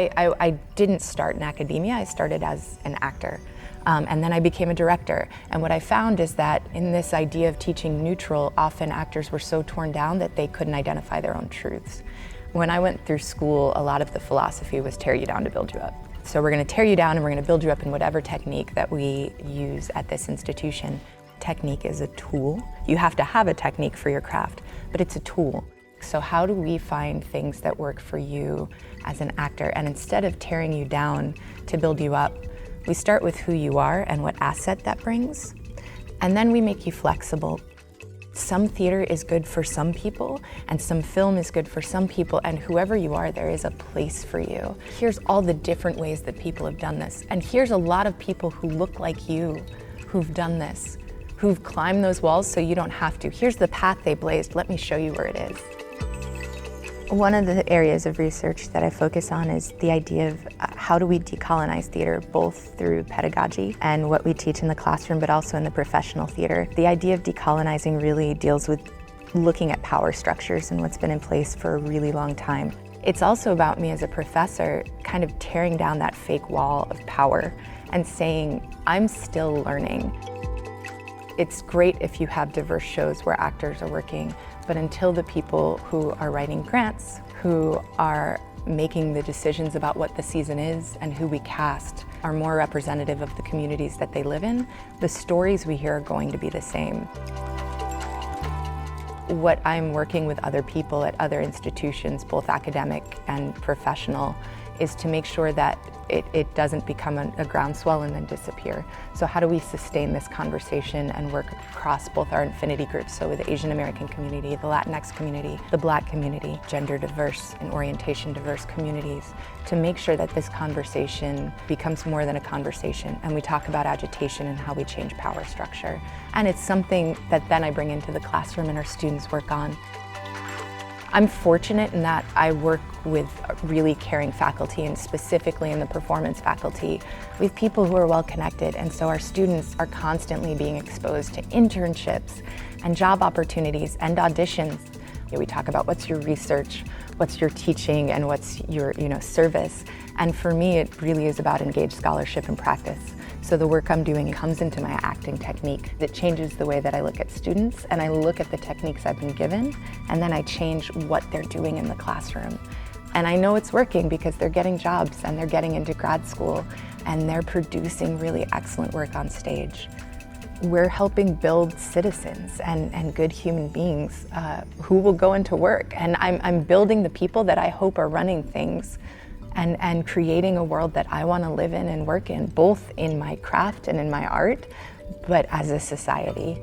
I didn't start in academia, I started as an actor. And then I became a director. And what I found is that in this idea of teaching neutral, often actors were so torn down that they couldn't identify their own truths. When I went through school, a lot of the philosophy was tear you down to build you up. So we're gonna tear you down and we're gonna build you up in whatever technique that we use at this institution. Technique is a tool. You have to have a technique for your craft, but it's a tool. So how do we find things that work for you as an actor? And instead of tearing you down to build you up, we start with who you are and what asset that brings, and then we make you flexible. Some theater is good for some people, and some film is good for some people, and whoever you are, there is a place for you. Here's all the different ways that people have done this, and here's a lot of people who look like you who've done this, who've climbed those walls so you don't have to. Here's the path they blazed, let me show you where it is. One of the areas of research that I focus on is the idea of how do we decolonize theater, both through pedagogy and what we teach in the classroom, but also in the professional theater. The idea of decolonizing really deals with looking at power structures and what's been in place for a really long time. It's also about me as a professor kind of tearing down that fake wall of power and saying, I'm still learning. It's great if you have diverse shows where actors are working, but until the people who are writing grants, who are making the decisions about what the season is and who we cast are more representative of the communities that they live in, the stories we hear are going to be the same. What I'm working with other people at other institutions, both academic and professional, is to make sure that it doesn't become a groundswell and then disappear. So how do we sustain this conversation and work across both our affinity groups, so with the Asian American community, the Latinx community, the Black community, gender diverse and orientation diverse communities, to make sure that this conversation becomes more than a conversation and we talk about agitation and how we change power structure. And it's something that then I bring into the classroom and our students work on. I'm fortunate in that I work with really caring faculty, and specifically in the performance faculty, with people who are well connected, and so our students are constantly being exposed to internships and job opportunities and auditions. We talk about what's your research, what's your teaching, and what's your service. And for me, it really is about engaged scholarship and practice. So the work I'm doing comes into my acting technique. It changes the way that I look at students, and I look at the techniques I've been given, and then I change what they're doing in the classroom. And I know it's working because they're getting jobs and they're getting into grad school and they're producing really excellent work on stage. We're helping build citizens and good human beings who will go into work. And I'm building the people that I hope are running things and creating a world that I want to live in and work in, both in my craft and in my art, but as a society.